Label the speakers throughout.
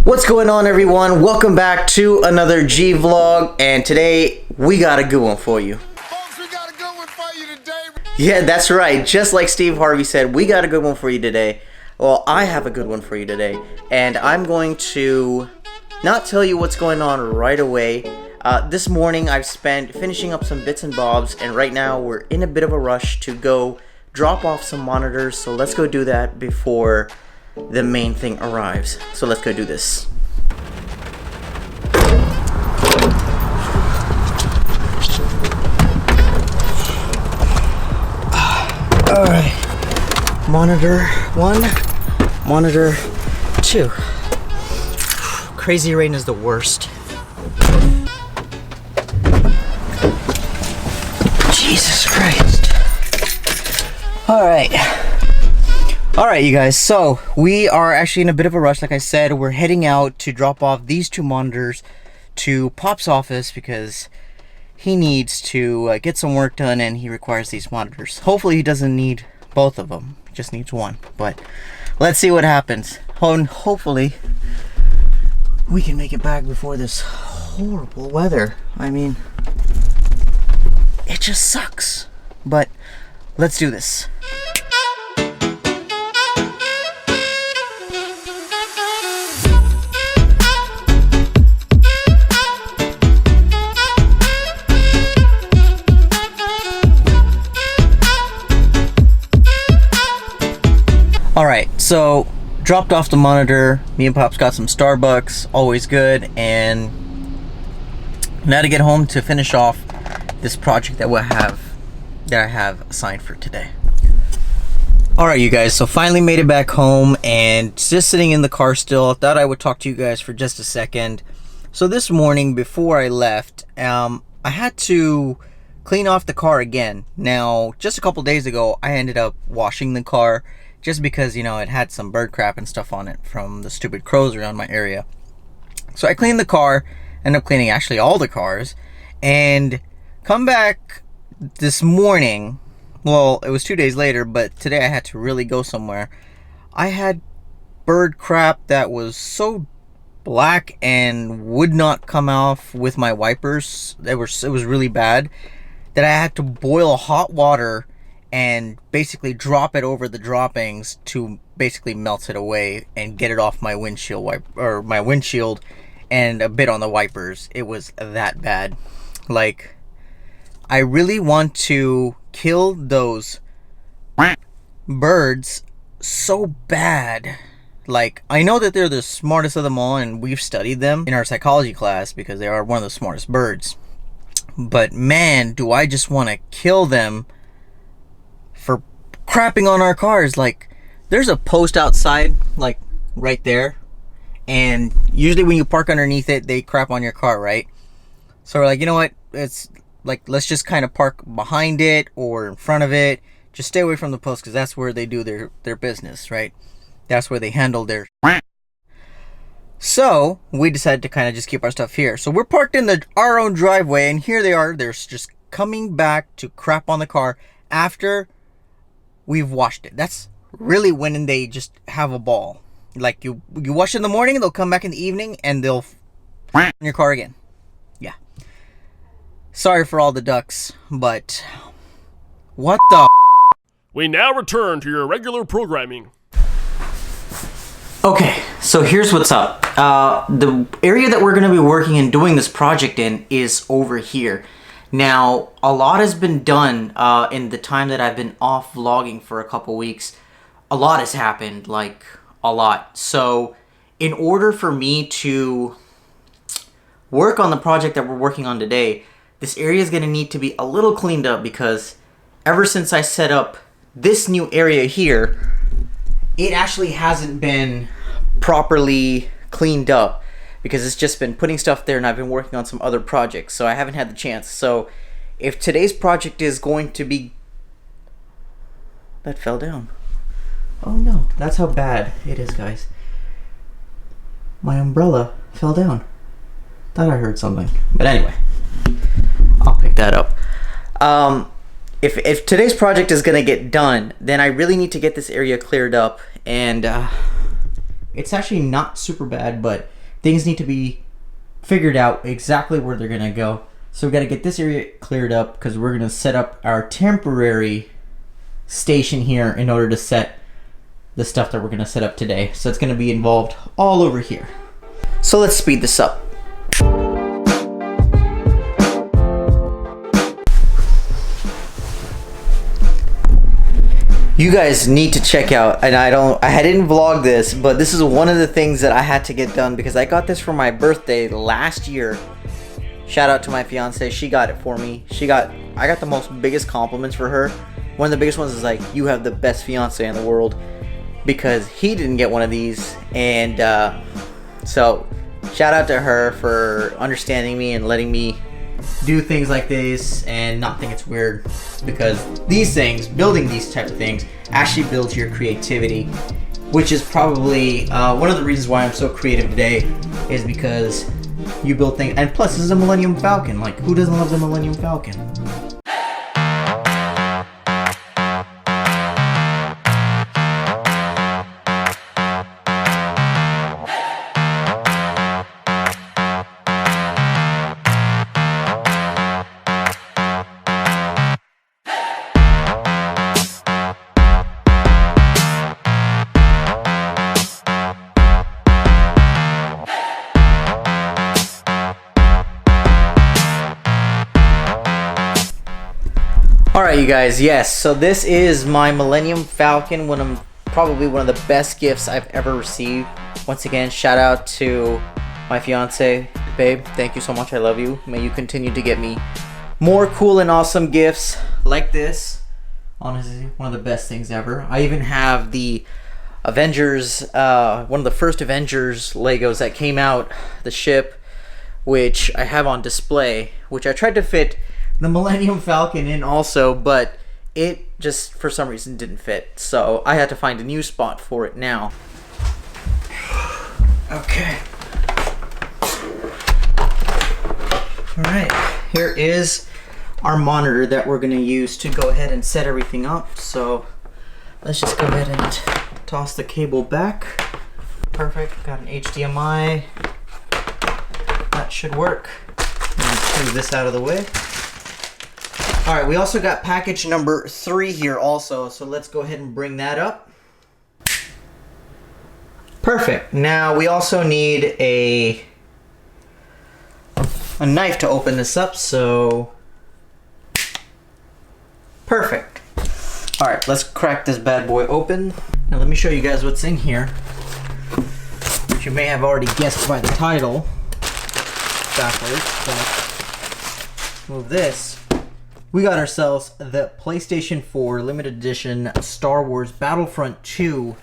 Speaker 1: What's going on, everyone? Welcome back to another G vlog, and today we got a good one for you.
Speaker 2: Folks, we got a good one for you today.
Speaker 1: Yeah, that's right. Just like Steve Harvey said, we got a good one for you today. Well, I have a good one for you today, and I'm going to not tell you what's going on right away. This morning I've spent finishing up some bits and bobs, and right now we're in a bit of a rush to go drop off some monitors, so let's go do that before the main thing arrives. So let's go do this. Alright, monitor 1, monitor 2. Crazy rain is the worst. Jesus Christ. Alright, you guys, so we are actually in a bit of a rush. Like I said, we're heading out to drop off these two monitors to Pop's office because he needs to get some work done and he requires these monitors. Hopefully he doesn't need both of them, he just needs one, but let's see what happens. Hopefully we can make it back before this horrible weather. I mean, it just sucks, but let's do this. Alright, so dropped off the monitor. Me and Pops got some Starbucks, always good, and now to get home to finish off this project that I have assigned for today. Alright, you guys, so finally made it back home and just sitting in the car still. Thought I would talk to you guys for just a second. So this morning before I left, I had to clean off the car again. Now, just a couple days ago, I ended up washing the car just because, you know, it had some bird crap and stuff on it from the stupid crows around my area. So I cleaned the car, ended up cleaning actually all the cars, and come back this morning. Well, it was 2 days later, but today I had to really go somewhere. I had bird crap that was so black and would not come off with my wipers. It was really bad that I had to boil hot water and basically drop it over the droppings to basically melt it away and get it off my windshield my windshield and a bit on the wipers. It was that bad. Like, I really want to kill those birds so bad. Like, I know that they're the smartest of them all and we've studied them in our psychology class because they are one of the smartest birds, but man, do I just want to kill them for crapping on our cars. Like, there's a post outside, like right there, and usually when you park underneath it, they crap on your car, right? So we're like, you know what, it's like, let's just kind of park behind it or in front of it. Just stay away from the post because that's where they do their business, right? That's where they handle their. So we decided to kind of just keep our stuff here. So we're parked in our own driveway, and here they are. They're just coming back to crap on the car after we've washed it. That's really when they just have a ball. Like, you wash it in the morning, they'll come back in the evening and they'll on your car again. Yeah. Sorry for all the ducks, but what the?
Speaker 3: We now return to your regular programming.
Speaker 1: Okay, so here's what's up. The area that we're going to be working and doing this project in is over here. Now, a lot has been done in the time that I've been off vlogging for a couple weeks. A lot has happened, like a lot. So, in order for me to work on the project that we're working on today, this area is going to need to be a little cleaned up because ever since I set up this new area here, it actually hasn't been properly cleaned up because it's just been putting stuff there and I've been working on some other projects, so I haven't had the chance. So if today's project is going to be... That fell down. Oh no, that's how bad it is, guys. My umbrella fell down. Thought I heard something. But anyway, I'll pick that up. If today's project is gonna get done, then I really need to get this area cleared up, and it's actually not super bad, but things need to be figured out exactly where they're gonna go. So we got to get this area cleared up because we're gonna set up our temporary station here in order to set the stuff that we're gonna set up today. So it's gonna be involved all over here. So let's speed this up. You guys need to check out, and I didn't vlog this, but this is one of the things that I had to get done because I got this for my birthday last year. Shout out to my fiance, she got it for me. I got the biggest compliments for her. One of the biggest ones is like, you have the best fiance in the world, because he didn't get one of these. And so shout out to her for understanding me and letting me do things like this and not think it's weird, because these things, building these types of things, actually builds your creativity, which is probably one of the reasons why I'm so creative today, is because you build things. And plus, this is a Millennium Falcon. Like, who doesn't love the Millennium Falcon? Alright, you guys, yes, so this is my Millennium Falcon, probably one of the best gifts I've ever received. Once again, shout out to my fiance, babe, thank you so much, I love you. May you continue to get me more cool and awesome gifts like this. Honestly, one of the best things ever. I even have the Avengers, one of the first Avengers Legos that came out, the ship, which I have on display, which I tried to fit the Millennium Falcon in also, but it just for some reason didn't fit, so I had to find a new spot for it now. Okay. Alright, here is our monitor that we're going to use to go ahead and set everything up. So let's just go ahead and toss the cable back. Perfect, got an HDMI. That should work. Move this out of the way. Alright, we also got package number 3 here also, so let's go ahead and bring that up. Perfect. Now we also need a knife to open this up, so perfect. Alright, let's crack this bad boy open. Now let me show you guys what's in here, which you may have already guessed by the title. Backwards, so move this. We got ourselves the PlayStation 4 limited edition Star Wars Battlefront 2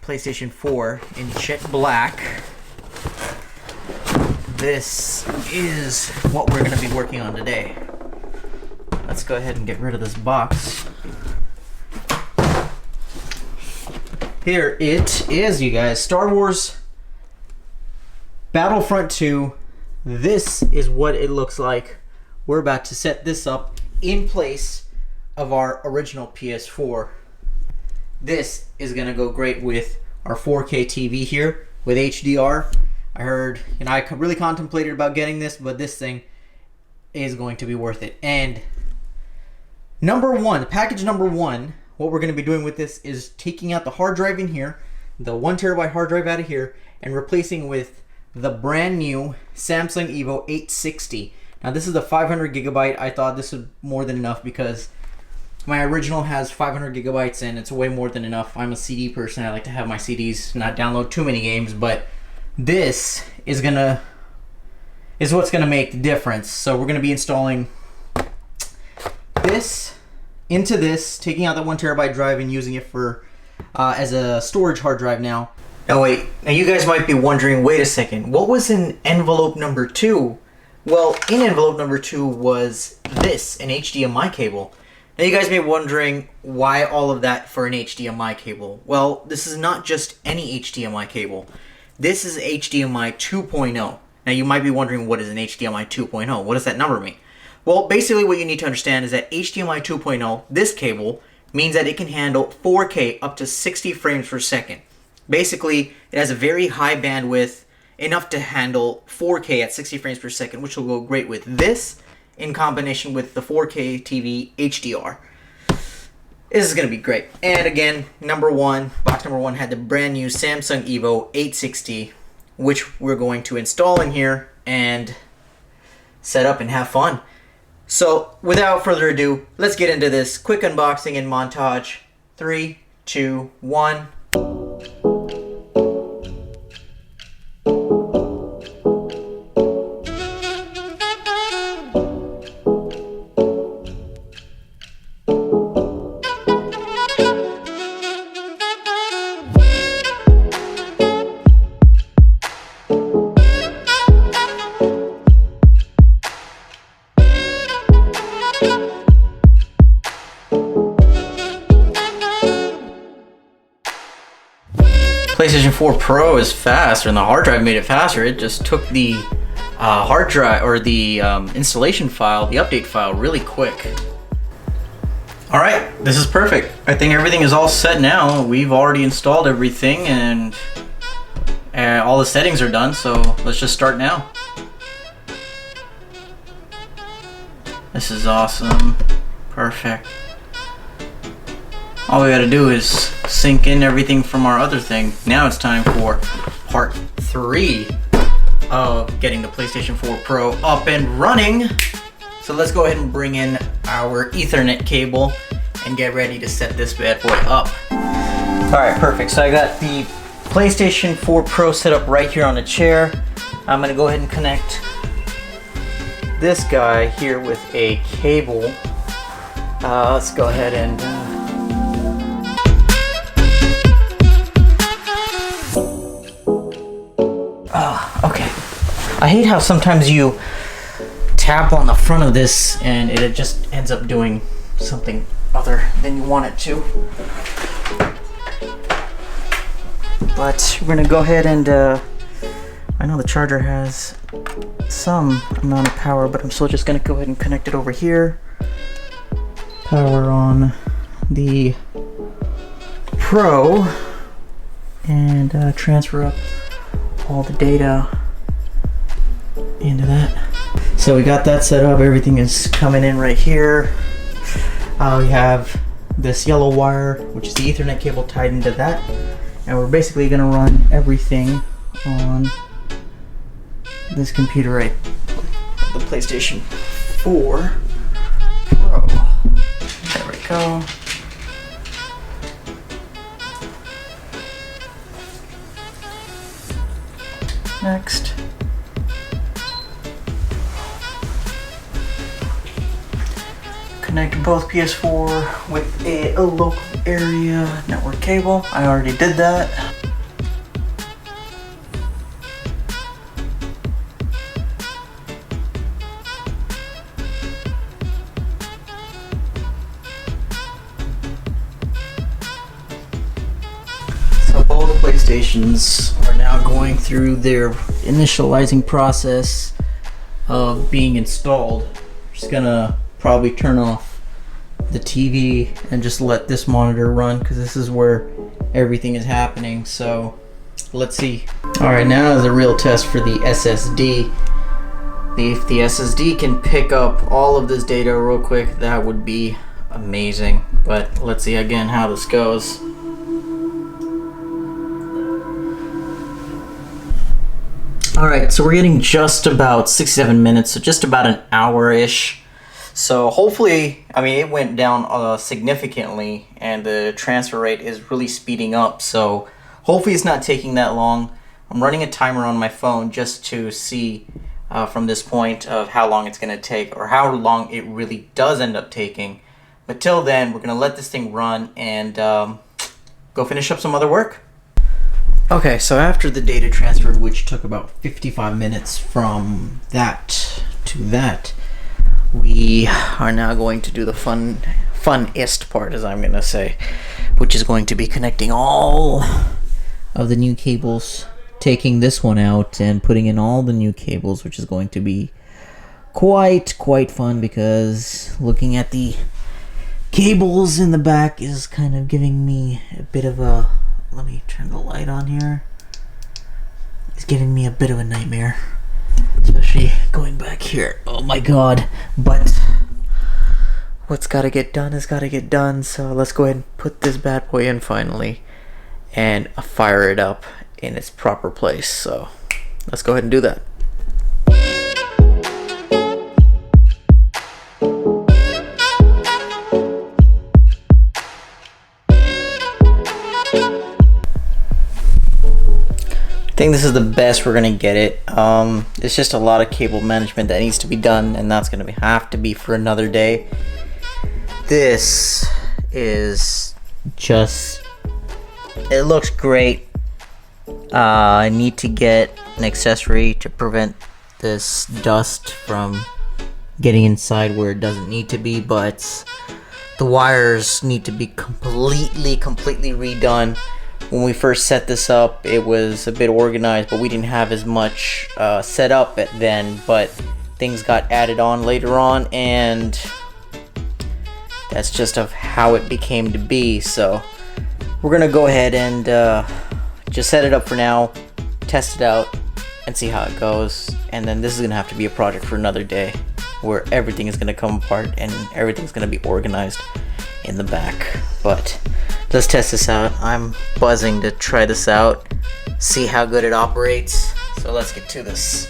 Speaker 1: PlayStation 4 in jet black. This is what we're going to be working on today. Let's go ahead and get rid of this box. Here it is, you guys. Star Wars Battlefront 2. This is what it looks like. We're about to set this up in place of our original PS4. This is going to go great with our 4K TV here with HDR. I heard, and I really contemplated about getting this, but this thing is going to be worth it. And number one, package number 1, what we're going to be doing with this is taking out the hard drive in here, the 1 terabyte hard drive out of here, and replacing with the brand new Samsung EVO 860. Now this is the 500 gigabyte. I thought this was more than enough because my original has 500 gigabytes and it's way more than enough. I'm a CD person. I like to have my CDs not download too many games, but this is what's gonna make the difference. So we're gonna be installing this into this, taking out the 1 terabyte drive and using it for as a storage hard drive now. Now wait, now you guys might be wondering, wait a second, what was in envelope number 2? Well, in envelope number 2 was this, an HDMI cable. Now you guys may be wondering why all of that for an HDMI cable. Well, this is not just any HDMI cable. This is HDMI 2.0. Now you might be wondering, what is an HDMI 2.0? What does that number mean? Well, basically what you need to understand is that HDMI 2.0, this cable, means that it can handle 4K up to 60 frames per second. Basically, it has a very high bandwidth enough to handle 4K at 60 frames per second, which will go great with this in combination with the 4K TV HDR. This is going to be great. And again, box number one had the brand new Samsung EVO 860, which we're going to install in here and set up and have fun. So without further ado, let's get into this quick unboxing and montage. 3, 2, 1. PlayStation 4 Pro is faster, and the hard drive made it faster. It just took the hard drive, or the installation file, the update file, really quick. Alright, this is perfect. I think everything is all set now. We've already installed everything, and all the settings are done, so let's just start now. This is awesome. Perfect. All we gotta do is sync in everything from our other thing. Now it's time for part 3 of getting the PlayStation 4 Pro up and running. So let's go ahead and bring in our Ethernet cable and get ready to set this bad boy up. Alright, perfect. So I got the PlayStation 4 Pro set up right here on the chair. I'm gonna go ahead and connect this guy here with a cable. Let's go ahead and okay. I hate how sometimes you tap on the front of this and it just ends up doing something other than you want it to. But we're gonna go ahead and I know the charger has some amount of power, but I'm still just gonna go ahead and connect it over here. Power on the Pro and transfer up all the data into that. So we got that set up. Everything is coming in right here. We have this yellow wire, which is the Ethernet cable, tied into that, and we're basically going to run everything on this computer, right? The PlayStation 4 Pro. There we go. Next. Connect both PS4 with a local area network cable. I already did that. So all the PlayStations are now going through their initializing process of being installed. Just gonna probably turn off the TV and just let this monitor run, because this is where everything is happening. So let's see. Alright, now is a real test for the SSD. If the SSD can pick up all of this data real quick, that would be amazing. But let's see again how this goes. Alright, so we're getting just about 67 minutes, so just about an hour-ish. So hopefully, I mean, it went down significantly, and the transfer rate is really speeding up, so hopefully it's not taking that long. I'm running a timer on my phone just to see from this point of how long it's going to take, or how long it really does end up taking. But till then, we're going to let this thing run and go finish up some other work. Okay, so after the data transferred, which took about 55 minutes from that to that, we are now going to do the funnest part, as I'm going to say, which is going to be connecting all of the new cables, taking this one out and putting in all the new cables, which is going to be quite fun, because looking at the cables in the back is kind of giving me a bit of a, let me turn the light on here. It's giving me a bit of a nightmare, especially going back here. Oh my god. But what's gotta get done is gotta get done, so let's go ahead and put this bad boy in finally and fire it up in its proper place. So let's go ahead and do that. I think this is the best we're gonna get it. It's just a lot of cable management that needs to be done, and that's gonna have to be for another day. This is just, it looks great. I need to get an accessory to prevent this dust from getting inside where it doesn't need to be, but the wires need to be completely redone. When we first set this up, it was a bit organized, but we didn't have as much set up then, but things got added on later on, and that's just of how it became to be. So we're gonna go ahead and just set it up for now, test it out, and see how it goes. And then this is gonna have to be a project for another day, where everything is gonna come apart and everything's gonna be organized in the back. But let's test this out. I'm buzzing to try this out, see how good it operates. So let's get to this.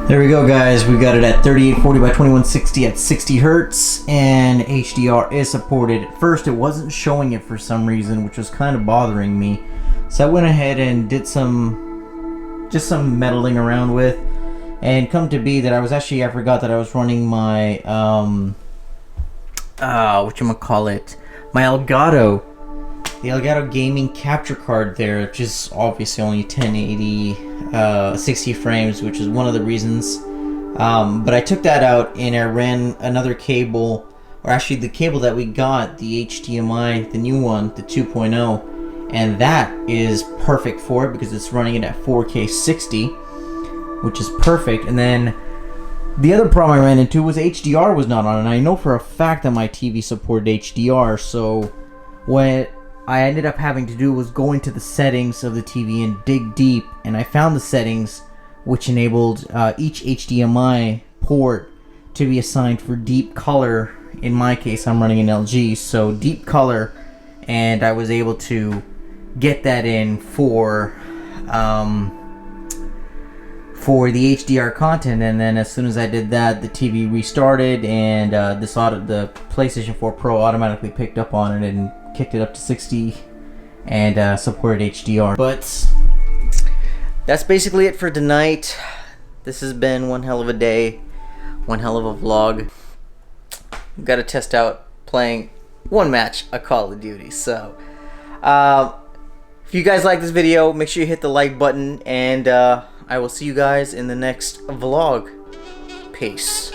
Speaker 1: There we go, guys. We got it at 3840 by 2160 at 60 hertz, and HDR is supported. At first, it wasn't showing it for some reason, which was kind of bothering me. So I went ahead and did some meddling around with, and come to be that I forgot that I was running my whatchamacallit, my Elgato. The Elgato gaming capture card there, which is obviously only 1080 60 frames, which is one of the reasons. But I took that out and I ran another cable, or actually the cable that we got, the HDMI, the new one, the 2.0, and that is perfect for it because it's running it at 4K 60, which is perfect. And then the other problem I ran into was HDR was not on, and I know for a fact that my TV supported HDR, so what I ended up having to do was go into the settings of the TV and dig deep, and I found the settings which enabled each HDMI port to be assigned for deep color. In my case, I'm running an LG, so deep color, and I was able to get that in for the HDR content. And then as soon as I did that, the TV restarted, and the PlayStation 4 Pro automatically picked up on it and kicked it up to 60 and supported HDR. But that's basically it for tonight. This has been one hell of a day, one hell of a vlog. We've got to test out playing one match of Call of Duty. So if you guys like this video, make sure you hit the like button, and I will see you guys in the next vlog. Peace.